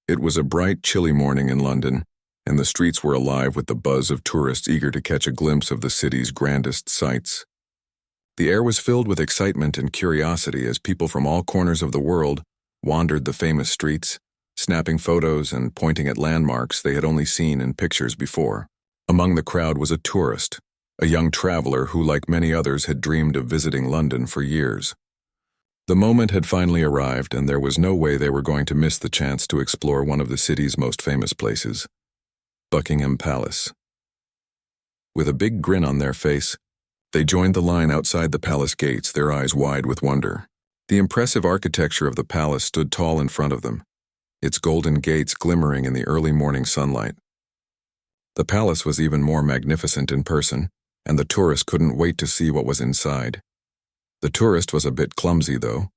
It was a bright, chilly morning in London, and the streets were alive with the buzz of tourists eager to catch a glimpse of the city's grandest sights. The air was filled with excitement and curiosity as people from all corners of the world wandered the famous streets, snapping photos and pointing at landmarks they had only seen in pictures before. Among the crowd was a tourist, a young traveler who, like many others, had dreamed of visiting London for years. The moment had finally arrived, and there was no way they were going to miss the chance to explore one of the city's most famous places, Buckingham Palace. With a big grin on their face, they joined the line outside the palace gates, their eyes wide with wonder. The impressive architecture of the palace stood tall in front of them, its golden gates glimmering in the early morning sunlight. The palace was even more magnificent in person, and the tourist couldn't wait to see what was inside. The tourist was a bit clumsy, though.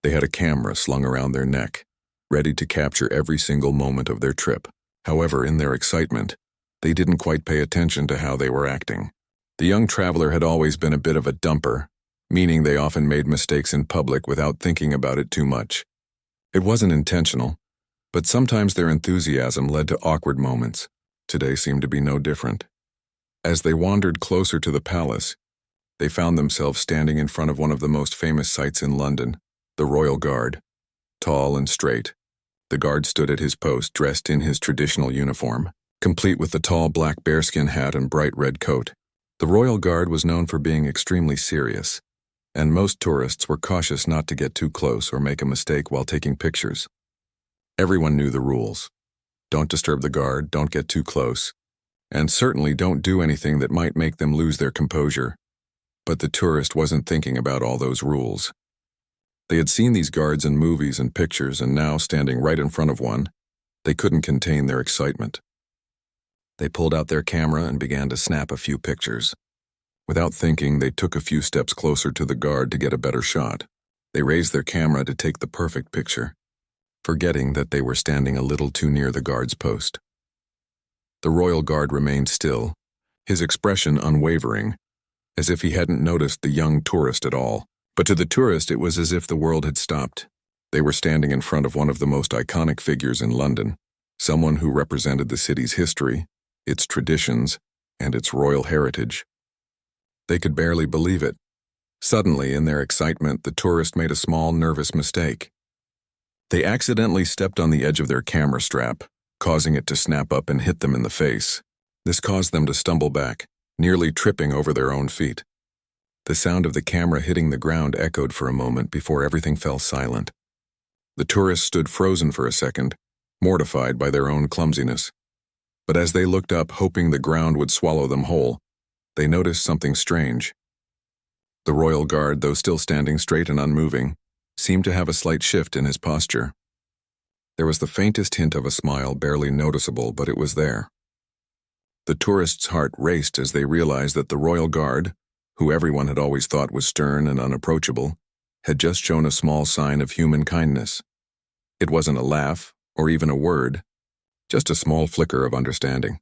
They had a camera slung around their neck, ready to capture every single moment of their trip. However, in their excitement, they didn't quite pay attention to how they were acting. The young traveler had always been a bit of a dumper, meaning they often made mistakes in public without thinking about it too much. It wasn't intentional, but sometimes their enthusiasm led to awkward moments. Today seemed to be no different. As they wandered closer to the palace, they found themselves standing in front of one of the most famous sights in London, the Royal Guard. Tall and straight, the guard stood at his post dressed in his traditional uniform, complete with the tall black bearskin hat and bright red coat. The Royal Guard was known for being extremely serious, and most tourists were cautious not to get too close or make a mistake while taking pictures. Everyone knew the rules. Don't disturb the guard, don't get too close, and certainly don't do anything that might make them lose their composure. But the tourist wasn't thinking about all those rules. They had seen these guards in movies and pictures, and now, standing right in front of one, they couldn't contain their excitement. They pulled out their camera and began to snap a few pictures. Without thinking, they took a few steps closer to the guard to get a better shot. They raised their camera to take the perfect picture, forgetting that they were standing a little too near the guard's post. The Royal Guard remained still, his expression unwavering, as if he hadn't noticed the young tourist at all. But to the tourist, it was as if the world had stopped. They were standing in front of one of the most iconic figures in London, someone who represented the city's history, its traditions, and its royal heritage. They could barely believe it. Suddenly, in their excitement, the tourist made a small, nervous mistake. They accidentally stepped on the edge of their camera strap, causing it to snap up and hit them in the face. This caused them to stumble back, nearly tripping over their own feet. The sound of the camera hitting the ground echoed for a moment before everything fell silent. The tourists stood frozen for a second, mortified by their own clumsiness. But as they looked up, hoping the ground would swallow them whole, they noticed something strange. The Royal Guard, though still standing straight and unmoving, seemed to have a slight shift in his posture. There was the faintest hint of a smile, barely noticeable, but it was there. The tourists' heart raced as they realized that the Royal Guard, who everyone had always thought was stern and unapproachable, had just shown a small sign of human kindness. It wasn't a laugh, or even a word, just a small flicker of understanding.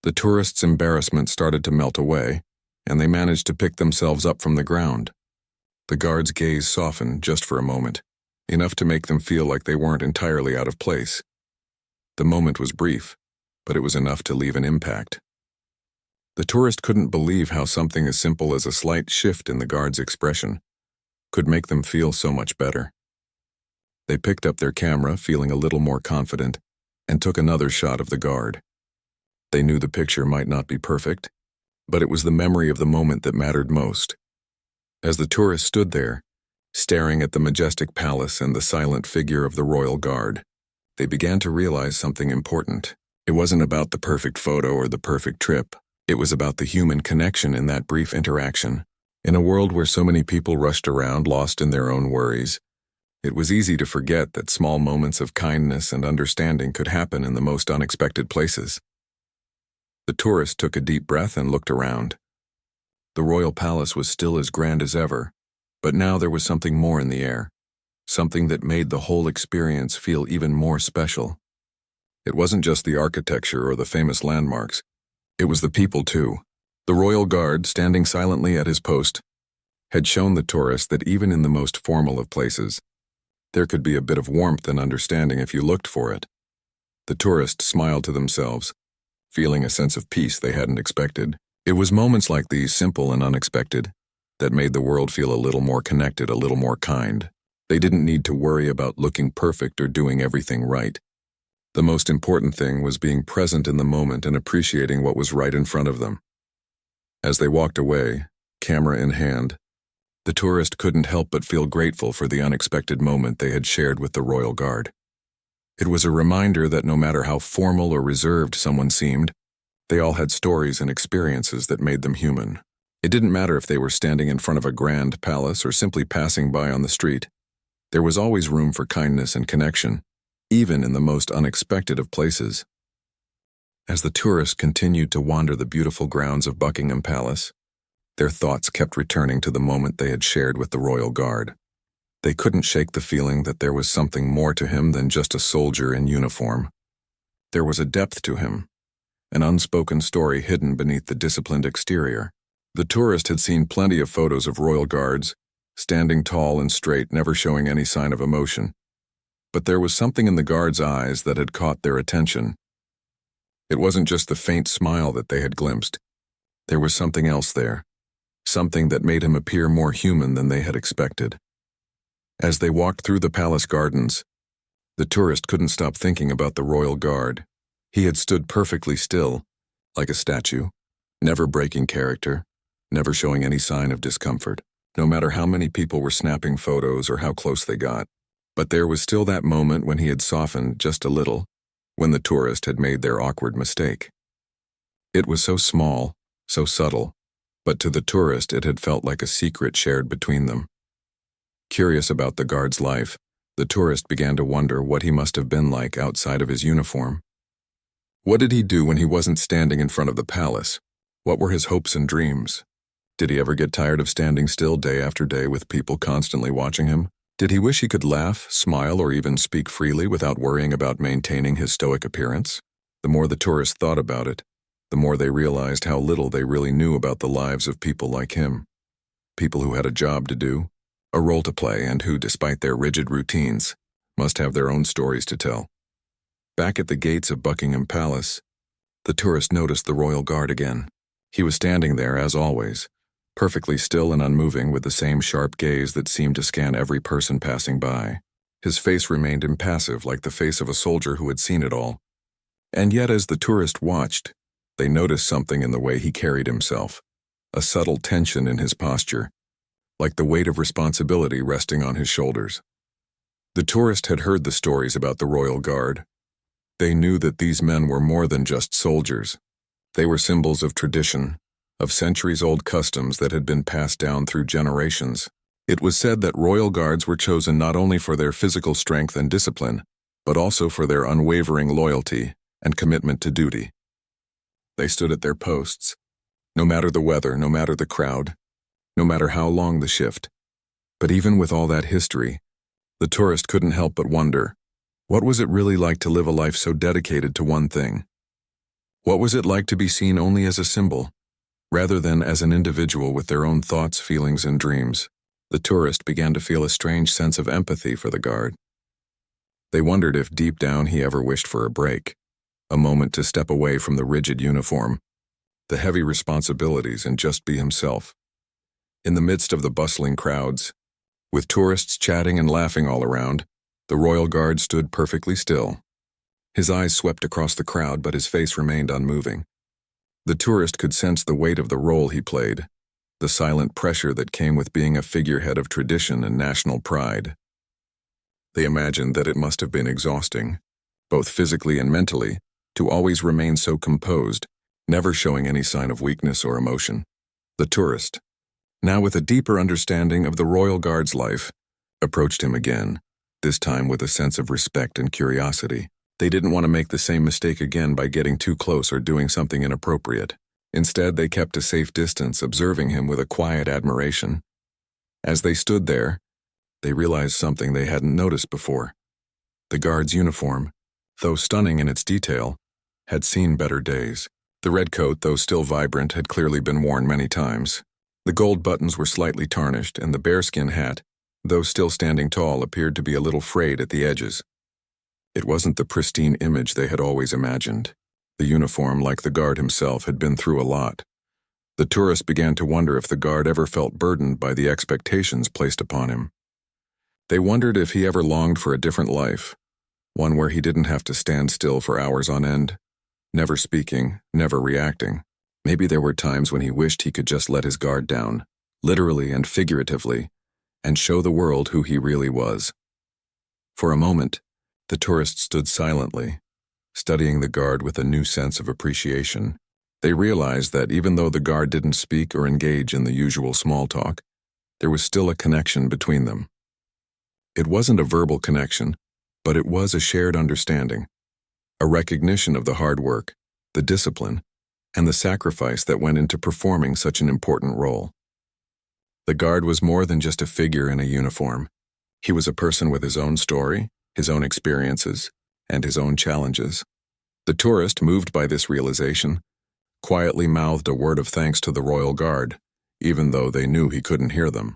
The tourists' embarrassment started to melt away, and they managed to pick themselves up from the ground. The guard's gaze softened just for a moment, enough to make them feel like they weren't entirely out of place. The moment was brief, but it was enough to leave an impact. The tourist couldn't believe how something as simple as a slight shift in the guard's expression could make them feel so much better. They picked up their camera, feeling a little more confident, and took another shot of the guard. They knew the picture might not be perfect, but it was the memory of the moment that mattered most. As the tourist stood there, staring at the majestic palace and the silent figure of the Royal Guard, they began to realize something important. It wasn't about the perfect photo or the perfect trip. It was about the human connection in that brief interaction. In a world where so many people rushed around, lost in their own worries, it was easy to forget that small moments of kindness and understanding could happen in the most unexpected places. The tourist took a deep breath and looked around. The royal palace was still as grand as ever, but now there was something more in the air, something that made the whole experience feel even more special. It wasn't just the architecture or the famous landmarks. It was the people, too. The Royal Guard, standing silently at his post, had shown the tourist that even in the most formal of places, there could be a bit of warmth and understanding if you looked for it. The tourists smiled to themselves, feeling a sense of peace they hadn't expected. It was moments like these, simple and unexpected, that made the world feel a little more connected, a little more kind. They didn't need to worry about looking perfect or doing everything right. The most important thing was being present in the moment and appreciating what was right in front of them. As they walked away, camera in hand, the tourist couldn't help but feel grateful for the unexpected moment they had shared with the Royal Guard. It was a reminder that no matter how formal or reserved someone seemed, they all had stories and experiences that made them human. It didn't matter if they were standing in front of a grand palace or simply passing by on the street. There was always room for kindness and connection, even in the most unexpected of places. As the tourists continued to wander the beautiful grounds of Buckingham Palace, their thoughts kept returning to the moment they had shared with the Royal Guard. They couldn't shake the feeling that there was something more to him than just a soldier in uniform. There was a depth to him, an unspoken story hidden beneath the disciplined exterior. The tourist had seen plenty of photos of Royal Guards, standing tall and straight, never showing any sign of emotion. But there was something in the guard's eyes that had caught their attention. It wasn't just the faint smile that they had glimpsed. There was something else there, something that made him appear more human than they had expected. As they walked through the palace gardens, the tourist couldn't stop thinking about the Royal Guard. He had stood perfectly still, like a statue, never breaking character, never showing any sign of discomfort, no matter how many people were snapping photos or how close they got. But there was still that moment when he had softened just a little, when the tourist had made their awkward mistake. It was so small, so subtle, but to the tourist it had felt like a secret shared between them. Curious about the guard's life, the tourist began to wonder what he must have been like outside of his uniform. What did he do when he wasn't standing in front of the palace? What were his hopes and dreams? Did he ever get tired of standing still day after day with people constantly watching him? Did he wish he could laugh, smile, or even speak freely without worrying about maintaining his stoic appearance? The more the tourist thought about it, the more they realized how little they really knew about the lives of people like him. People who had a job to do, a role to play, and who, despite their rigid routines, must have their own stories to tell. Back at the gates of Buckingham Palace, the tourist noticed the Royal Guard again. He was standing there, as always, perfectly still and unmoving, with the same sharp gaze that seemed to scan every person passing by. His face remained impassive, like the face of a soldier who had seen it all. And yet, as the tourist watched, they noticed something in the way he carried himself, a subtle tension in his posture, like the weight of responsibility resting on his shoulders. The tourist had heard the stories about the Royal Guard. They knew that these men were more than just soldiers. They were symbols of tradition, of centuries-old customs that had been passed down through generations. It was said that Royal Guards were chosen not only for their physical strength and discipline, but also for their unwavering loyalty and commitment to duty. They stood at their posts, no matter the weather, no matter the crowd, no matter how long the shift. But even with all that history, the tourist couldn't help but wonder, what was it really like to live a life so dedicated to one thing? What was it like to be seen only as a symbol, rather than as an individual with their own thoughts, feelings, and dreams? The tourist began to feel a strange sense of empathy for the guard. They wondered if deep down he ever wished for a break, a moment to step away from the rigid uniform, the heavy responsibilities, and just be himself. In the midst of the bustling crowds, with tourists chatting and laughing all around, the Royal Guard stood perfectly still. His eyes swept across the crowd, but his face remained unmoving. The tourist could sense the weight of the role he played, the silent pressure that came with being a figurehead of tradition and national pride. They imagined that it must have been exhausting, both physically and mentally, to always remain so composed, never showing any sign of weakness or emotion. The tourist, now with a deeper understanding of the Royal Guard's life, approached him again, this time with a sense of respect and curiosity. They didn't want to make the same mistake again by getting too close or doing something inappropriate. Instead, they kept a safe distance, observing him with a quiet admiration. As they stood there, they realized something they hadn't noticed before. The guard's uniform, though stunning in its detail, had seen better days. The red coat, though still vibrant, had clearly been worn many times. The gold buttons were slightly tarnished, and the bearskin hat, though still standing tall, appeared to be a little frayed at the edges. It wasn't the pristine image they had always imagined. The uniform, like the guard himself, had been through a lot. The tourists began to wonder if the guard ever felt burdened by the expectations placed upon him. They wondered if he ever longed for a different life, one where he didn't have to stand still for hours on end, never speaking, never reacting. Maybe there were times when he wished he could just let his guard down, literally and figuratively, and show the world who he really was. For a moment, the tourists stood silently, studying the guard with a new sense of appreciation. They realized that even though the guard didn't speak or engage in the usual small talk, there was still a connection between them. It wasn't a verbal connection, but it was a shared understanding, a recognition of the hard work, the discipline, and the sacrifice that went into performing such an important role. The guard was more than just a figure in a uniform. He was a person with his own story, his own experiences, and his own challenges. The tourist, moved by this realization, quietly mouthed a word of thanks to the Royal Guard, even though they knew he couldn't hear them.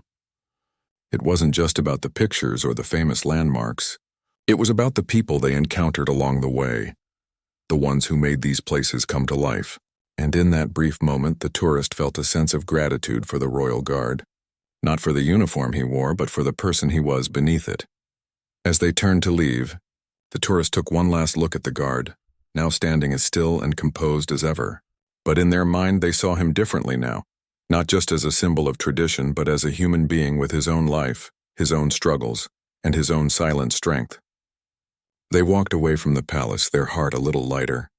It wasn't just about the pictures or the famous landmarks. It was about the people they encountered along the way, the ones who made these places come to life. And in that brief moment, the tourist felt a sense of gratitude for the Royal Guard, not for the uniform he wore, but for the person he was beneath it. As they turned to leave, the tourist took one last look at the guard, now standing as still and composed as ever. But in their mind, they saw him differently now, not just as a symbol of tradition, but as a human being with his own life, his own struggles, and his own silent strength. They walked away from the palace, their heart a little lighter,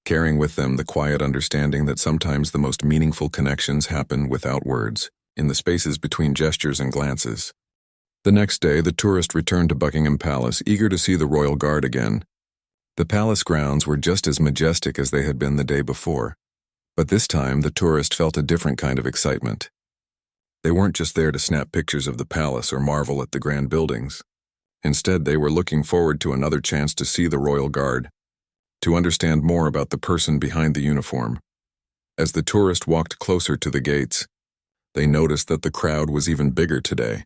carrying with them the quiet understanding that sometimes the most meaningful connections happen without words, in the spaces between gestures and glances. The next day, the tourist returned to Buckingham Palace, eager to see the Royal Guard again. The palace grounds were just as majestic as they had been the day before, but this time the tourist felt a different kind of excitement. They weren't just there to snap pictures of the palace or marvel at the grand buildings. Instead, they were looking forward to another chance to see the Royal Guard, to understand more about the person behind the uniform. As the tourist walked closer to the gates, they noticed that the crowd was even bigger today.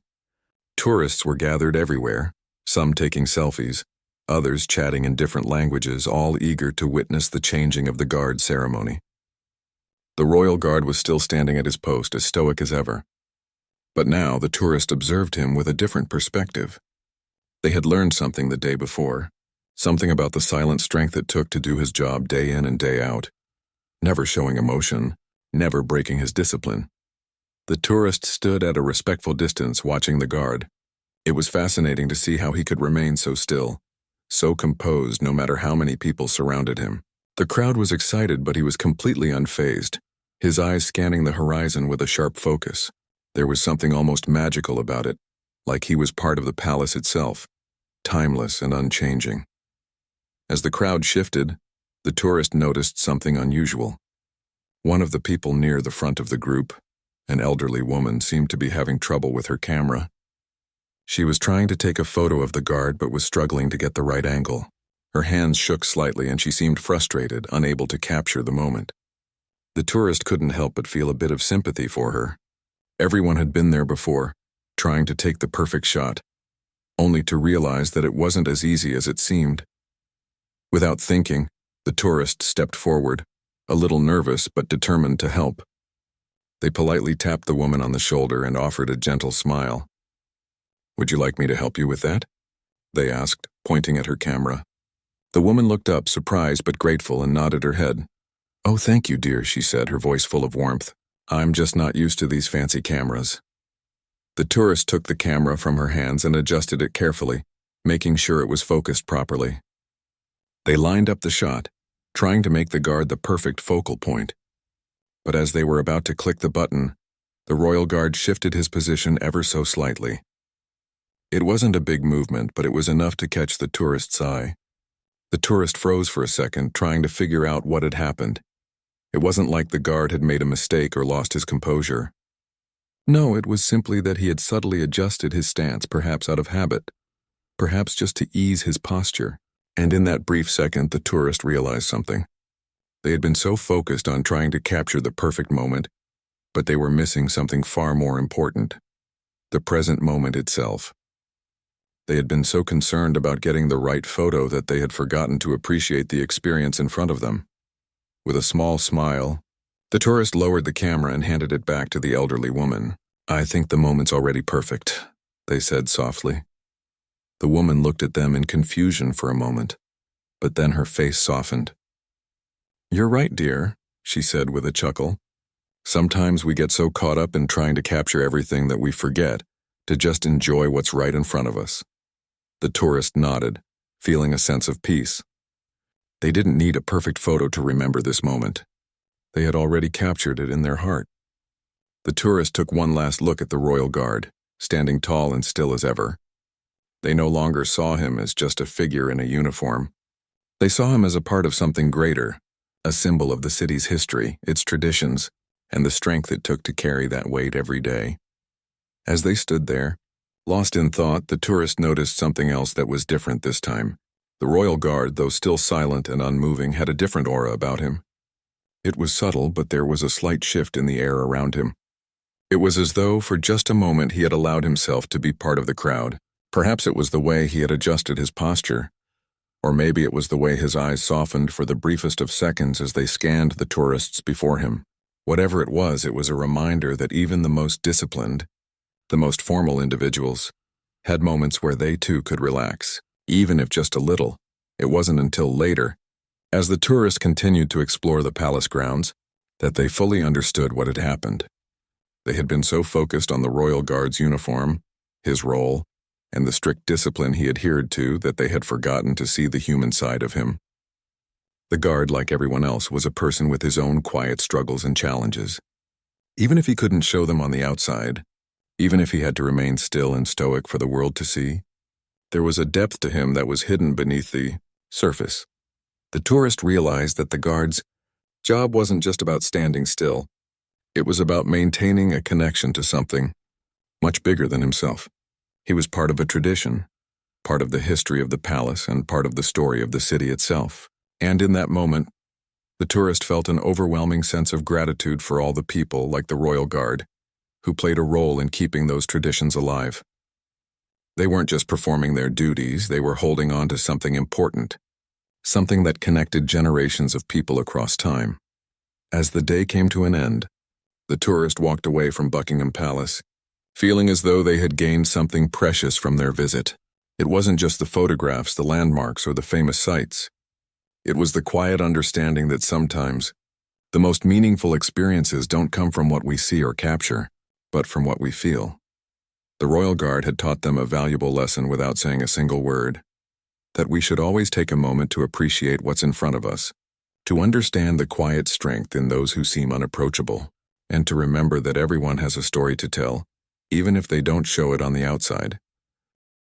Tourists were gathered everywhere, some taking selfies, others chatting in different languages, all eager to witness the changing of the guard ceremony. The Royal Guard was still standing at his post, as stoic as ever. But now the tourist observed him with a different perspective. They had learned something the day before, something about the silent strength it took to do his job day in and day out, never showing emotion, never breaking his discipline. The tourist stood at a respectful distance watching the guard. It was fascinating to see how he could remain so still, so composed no matter how many people surrounded him. The crowd was excited, but he was completely unfazed, his eyes scanning the horizon with a sharp focus. There was something almost magical about it, like he was part of the palace itself, timeless and unchanging. As the crowd shifted, the tourist noticed something unusual. One of the people near the front of the group, an elderly woman, seemed to be having trouble with her camera. She was trying to take a photo of the guard but was struggling to get the right angle. Her hands shook slightly and she seemed frustrated, unable to capture the moment. The tourist couldn't help but feel a bit of sympathy for her. Everyone had been there before, trying to take the perfect shot, only to realize that it wasn't as easy as it seemed. Without thinking, the tourist stepped forward, a little nervous but determined to help. They politely tapped the woman on the shoulder and offered a gentle smile. "Would you like me to help you with that?" they asked, pointing at her camera. The woman looked up, surprised but grateful, and nodded her head. "Oh, thank you, dear," she said, her voice full of warmth. "I'm just not used to these fancy cameras." The tourist took the camera from her hands and adjusted it carefully, making sure it was focused properly. They lined up the shot, trying to make the guard the perfect focal point. But as they were about to click the button, the Royal Guard shifted his position ever so slightly. It wasn't a big movement, but it was enough to catch the tourist's eye. The tourist froze for a second, trying to figure out what had happened. It wasn't like the guard had made a mistake or lost his composure. No, it was simply that he had subtly adjusted his stance, perhaps out of habit, perhaps just to ease his posture. And in that brief second, the tourist realized something. They had been so focused on trying to capture the perfect moment, but they were missing something far more important: the present moment itself. They had been so concerned about getting the right photo that they had forgotten to appreciate the experience in front of them. With a small smile, the tourist lowered the camera and handed it back to the elderly woman. "I think the moment's already perfect," they said softly. The woman looked at them in confusion for a moment, but then her face softened. "You're right, dear," she said with a chuckle. "Sometimes we get so caught up in trying to capture everything that we forget to just enjoy what's right in front of us." The tourist nodded, feeling a sense of peace. They didn't need a perfect photo to remember this moment. They had already captured it in their heart. The tourist took one last look at the royal guard, standing tall and still as ever. They no longer saw him as just a figure in a uniform. They saw him as a part of something greater, a symbol of the city's history, its traditions, and the strength it took to carry that weight every day. As they stood there, lost in thought, the tourist noticed something else that was different this time. The royal guard, though still silent and unmoving, had a different aura about him. It was subtle, but there was a slight shift in the air around him. It was as though, for just a moment, he had allowed himself to be part of the crowd. Perhaps it was the way he had adjusted his posture, or maybe it was the way his eyes softened for the briefest of seconds as they scanned the tourists before him. Whatever it was a reminder that even the most disciplined, the most formal individuals, had moments where they too could relax, even if just a little. It wasn't until later, as the tourists continued to explore the palace grounds, that they fully understood what had happened. They had been so focused on the royal guard's uniform, his role, and the strict discipline he adhered to that they had forgotten to see the human side of him. The guard, like everyone else, was a person with his own quiet struggles and challenges. Even if he couldn't show them on the outside, even if he had to remain still and stoic for the world to see, there was a depth to him that was hidden beneath the surface. The tourist realized that the guard's job wasn't just about standing still. It was about maintaining a connection to something much bigger than himself. He was part of a tradition, part of the history of the palace, and part of the story of the city itself. And in that moment, the tourist felt an overwhelming sense of gratitude for all the people, like the royal guard, who played a role in keeping those traditions alive. They weren't just performing their duties, they were holding on to something important, something that connected generations of people across time. As the day came to an end, the tourist walked away from Buckingham Palace, feeling as though they had gained something precious from their visit. It wasn't just the photographs, the landmarks, or the famous sights. It was the quiet understanding that sometimes the most meaningful experiences don't come from what we see or capture, but from what we feel. The royal guard had taught them a valuable lesson without saying a single word, that we should always take a moment to appreciate what's in front of us, to understand the quiet strength in those who seem unapproachable, and to remember that everyone has a story to tell, even if they don't show it on the outside.